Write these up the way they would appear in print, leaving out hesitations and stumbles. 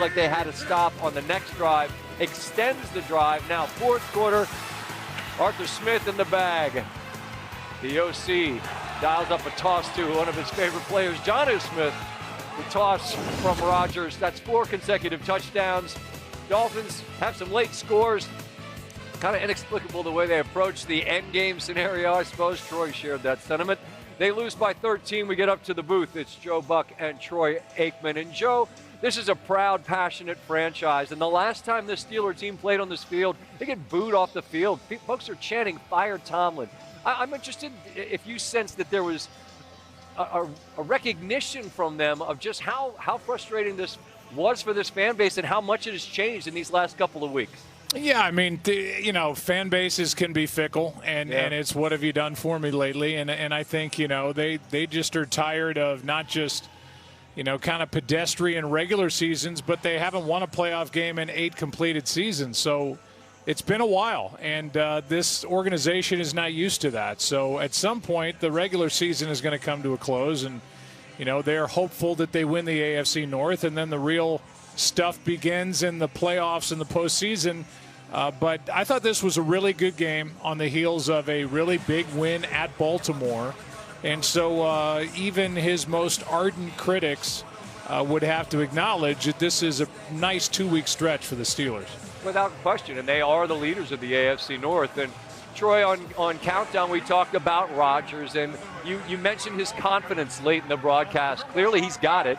like they had to stop on the next drive, extends the drive. Now, fourth quarter, Arthur Smith in the bag. The OC dials up a toss to one of his favorite players, Jonnu Smith. The toss from Rodgers. That's 4 consecutive touchdowns. Dolphins have some late scores. Kind of inexplicable the way they approach the end game scenario, I suppose. Troy shared that sentiment. They lose by 13. We get up to the booth. It's Joe Buck and Troy Aikman. And Joe, this is a proud, passionate franchise. And the last time this Steeler team played on this field, they get booed off the field. Folks are chanting, "Fire Tomlin." I'm interested if you sense that there was a recognition from them of just how frustrating this was for this fan base and how much it has changed in these last couple of weeks. Yeah, I mean, fan bases can be fickle, and it's what have you done for me lately? And I think, they just are tired of not just, kind of pedestrian regular seasons, but they haven't won a playoff game in 8 completed seasons. So it's been a while, and this organization is not used to that. So at some point, the regular season is going to come to a close, and, they're hopeful that they win the AFC North, and then the real stuff begins in the playoffs and the postseason. But I thought this was a really good game on the heels of a really big win at Baltimore. And so even his most ardent critics would have to acknowledge that this is a nice 2-week stretch for the Steelers. Without question, and they are the leaders of the AFC North. And Troy, on Countdown, we talked about Rodgers, and you mentioned his confidence late in the broadcast. Clearly he's got it.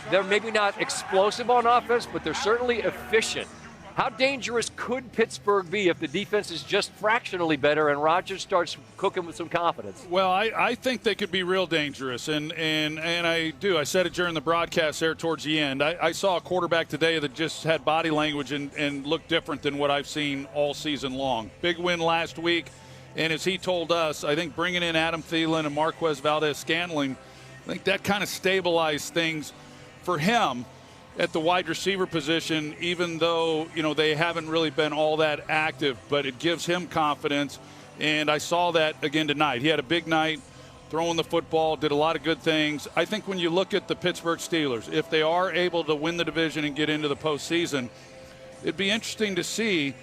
They're maybe not explosive on offense, but they're certainly efficient. How dangerous could Pittsburgh be if the defense is just fractionally better and Rodgers starts cooking with some confidence? Well, I think they could be real dangerous, and I do. I said it during the broadcast there towards the end. I saw a quarterback today that just had body language and looked different than what I've seen all season long. Big win last week, and as he told us, I think bringing in Adam Thielen and Marquez Valdez-Scantling, I think that kind of stabilized things for him at the wide receiver position, even though, they haven't really been all that active, but it gives him confidence. And I saw that again tonight. He had a big night throwing the football, did a lot of good things. I think when you look at the Pittsburgh Steelers, if they are able to win the division and get into the postseason, it'd be interesting to see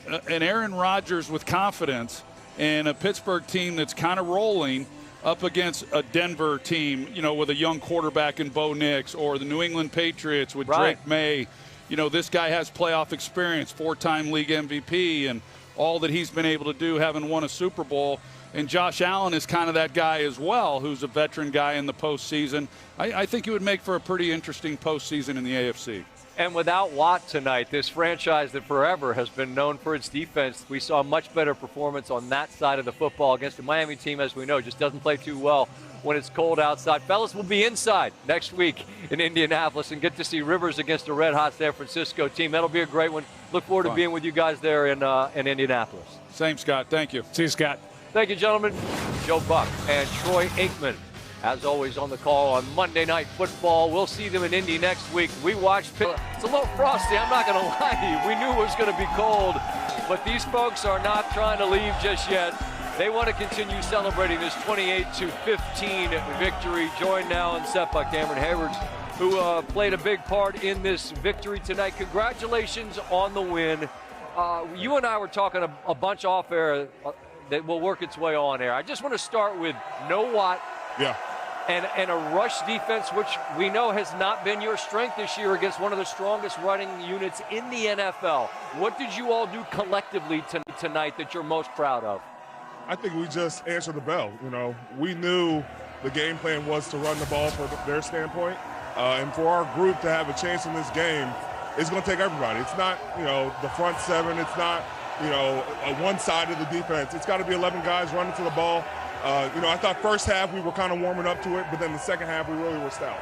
an Aaron Rodgers with confidence and a Pittsburgh team that's kind of rolling up against a Denver team, with a young quarterback in Bo Nix, or the New England Patriots with Drake May. This guy has playoff experience, 4-time league MVP, and all that he's been able to do, having won a Super Bowl. And Josh Allen is kind of that guy as well, who's a veteran guy in the postseason. I think it would make for a pretty interesting postseason in the AFC. And without Watt tonight, this franchise that forever has been known for its defense, we saw a much better performance on that side of the football against the Miami team, as we know, just doesn't play too well when it's cold outside. Fellas, we'll be inside next week in Indianapolis and get to see Rivers against a red-hot San Francisco team. That'll be a great one. Look forward to being with you guys there in Indianapolis. Same, Scott. Thank you. See you, Scott. Thank you, gentlemen. Joe Buck and Troy Aikman, as always, on the call on Monday Night Football. We'll see them in Indy next week. We watched Pitt. It's a little frosty, I'm not going to lie to you. We knew it was going to be cold, but these folks are not trying to leave just yet. They want to continue celebrating this 28-15 victory. Joined now and set by Cameron Heyward, who played a big part in this victory tonight. Congratulations on the win. You and I were talking a bunch off air that will work its way on air. I just want to start with no Watt. Yeah. And a rush defense, which we know has not been your strength this year against one of the strongest running units in the NFL. What did you all do collectively tonight that you're most proud of? I think we just answered the bell. We knew the game plan was to run the ball from their standpoint. And for our group to have a chance in this game, it's going to take everybody. It's not, the front seven. It's not, one side of the defense. It's got to be 11 guys running to the ball. I thought first half we were kind of warming up to it, but then the second half we really were stout.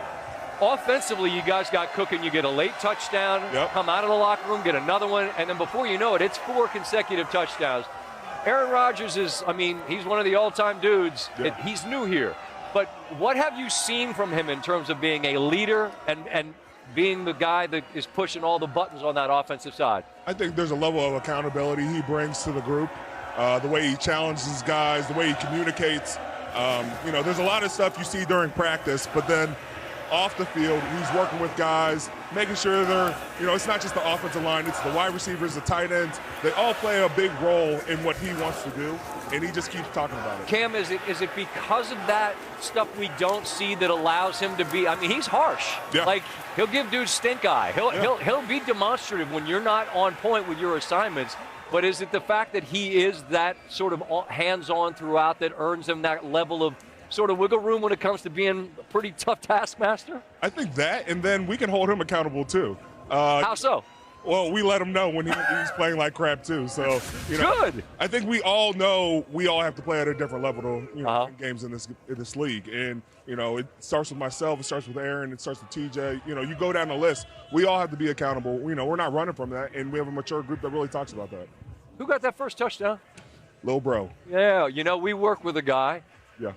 Offensively, you guys got cooking. You get a late touchdown, come out of the locker room, get another one, and then before you know it, it's 4 consecutive touchdowns. Aaron Rodgers is, he's one of the all-time dudes. Yeah. He's new here. But what have you seen from him in terms of being a leader and being the guy that is pushing all the buttons on that offensive side? I think there's a level of accountability he brings to the group. The way he challenges guys, the way he communicates. There's a lot of stuff you see during practice, but then off the field, he's working with guys, making sure they're, it's not just the offensive line, it's the wide receivers, the tight ends. They all play a big role in what he wants to do, and he just keeps talking about it. Cam, is it because of that stuff we don't see that allows him to be? I mean, he's harsh. Yeah. Like, he'll give dudes stink eye. He'll be demonstrative when you're not on point with your assignments. But is it the fact that he is that sort of hands-on throughout that earns him that level of sort of wiggle room when it comes to being a pretty tough taskmaster? I think that, and then we can hold him accountable too. How so? Well, we let him know when he's playing like crap too. So, Good. I think we all know we all have to play at a different level to win games in this league. And it starts with myself, it starts with Aaron, it starts with TJ. You go down the list. We all have to be accountable. We're not running from that, and we have a mature group that really talks about that. Who got that first touchdown? Lil Bro. Yeah, we work with a guy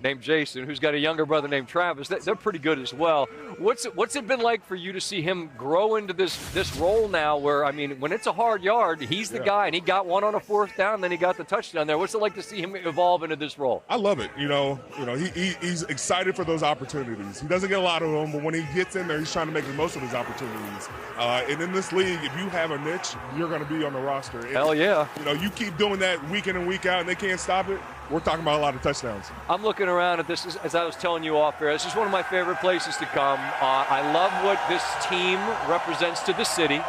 named Jason, who's got a younger brother named Travis. They're pretty good as well. What's it been like for you to see him grow into this role now where, I mean, when it's a hard yard, he's the guy, and he got one on a 4th down, then he got the touchdown there. What's it like to see him evolve into this role? I love it. He's excited for those opportunities. He doesn't get a lot of them, but when he gets in there, he's trying to make the most of his opportunities. And in this league, if you have a niche, you're going to be on the roster. And, Hell yeah. You keep doing that week in and week out, and they can't stop it. We're talking about a lot of touchdowns. I'm looking around at this, as I was telling you off air. This is one of my favorite places to come. I love what this team represents to the city.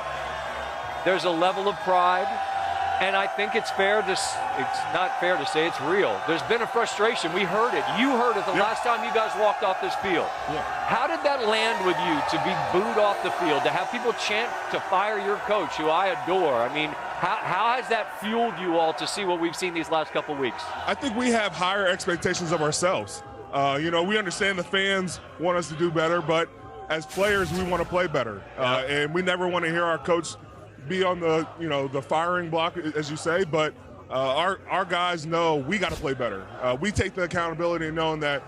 There's a level of pride, and I think it's not fair to say it's real. There's been a frustration. We heard it. You heard it the last time you guys walked off this field. Yeah. How did that land with you to be booed off the field, to have people chant to fire your coach, who I adore? I mean, how has that fueled you all to see what we've seen these last couple weeks? I think we have higher expectations of ourselves. We understand the fans want us to do better, but as players, we want to play better. And we never want to hear our coach be on the firing block, as you say, but our guys know we got to play better. We take the accountability knowing that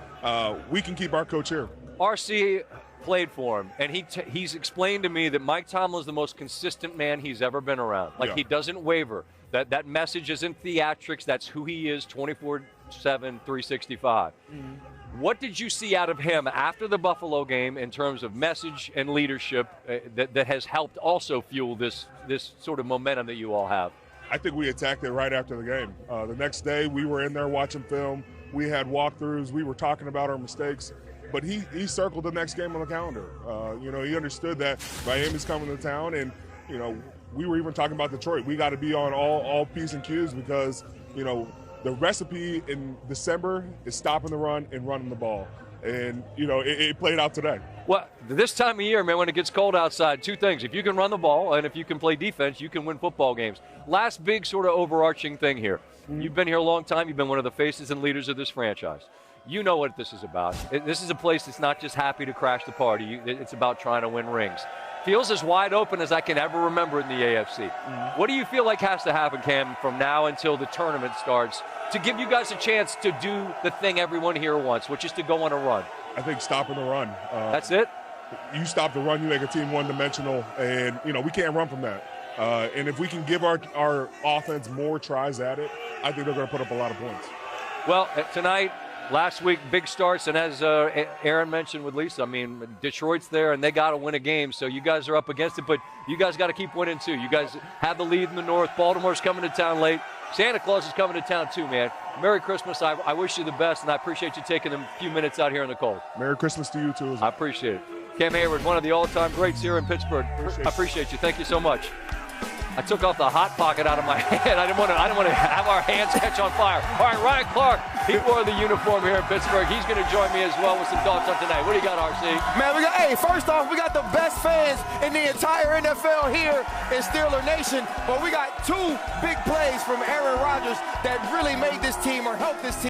we can keep our coach here. RC played for him, and he's explained to me that Mike Tomlin's the most consistent man he's ever been around. Like, he doesn't waver. That message isn't theatrics. That's who he is, 24/7, 365. Mm-hmm. What did you see out of him after the Buffalo game in terms of message and leadership that has helped also fuel this sort of momentum that you all have? I think we attacked it right after the game. The next day, we were in there watching film. We had walkthroughs. We were talking about our mistakes. But he circled the next game on the calendar. He understood that Miami's coming to town, and, we were even talking about Detroit. We got to be on all P's and Q's because, the recipe in December is stopping the run and running the ball. And, it played out today. Well, this time of year, man, when it gets cold outside, two things. If you can run the ball and if you can play defense, you can win football games. Last big sort of overarching thing here. Mm-hmm. You've been here a long time. You've been one of the faces and leaders of this franchise. You know what this is about. This is a place that's not just happy to crash the party. It's about trying to win rings. Feels as wide open as I can ever remember in the AFC. Mm-hmm. What do you feel like has to happen, Cam, from now until the tournament starts to give you guys a chance to do the thing everyone here wants, which is to go on a run? I think stopping the run. That's it? You stop the run, you make a team one-dimensional, and, we can't run from that. And if we can give our offense more tries at it, I think they're going to put up a lot of points. Well, tonight, last week, big starts, and as Aaron mentioned with Lisa, I mean, Detroit's there, and they got to win a game, so you guys are up against it, but you guys got to keep winning, too. You guys have the lead in the North. Baltimore's coming to town late. Santa Claus is coming to town, too, man. Merry Christmas. I wish you the best, and I appreciate you taking a few minutes out here in the cold. Merry Christmas to you, too. I appreciate it. Cam Heyward, one of the all-time greats here in Pittsburgh. I appreciate you. Thank you so much. I took off the hot pocket out of my hand. I didn't want to have our hands catch on fire. All right, Ryan Clark, he wore the uniform here in Pittsburgh. He's going to join me as well with some thoughts on tonight. What do you got, RC? Man, first off, we got the best fans in the entire NFL here in Steeler Nation, but we got two big plays from Aaron Rodgers that really made this team or helped this team.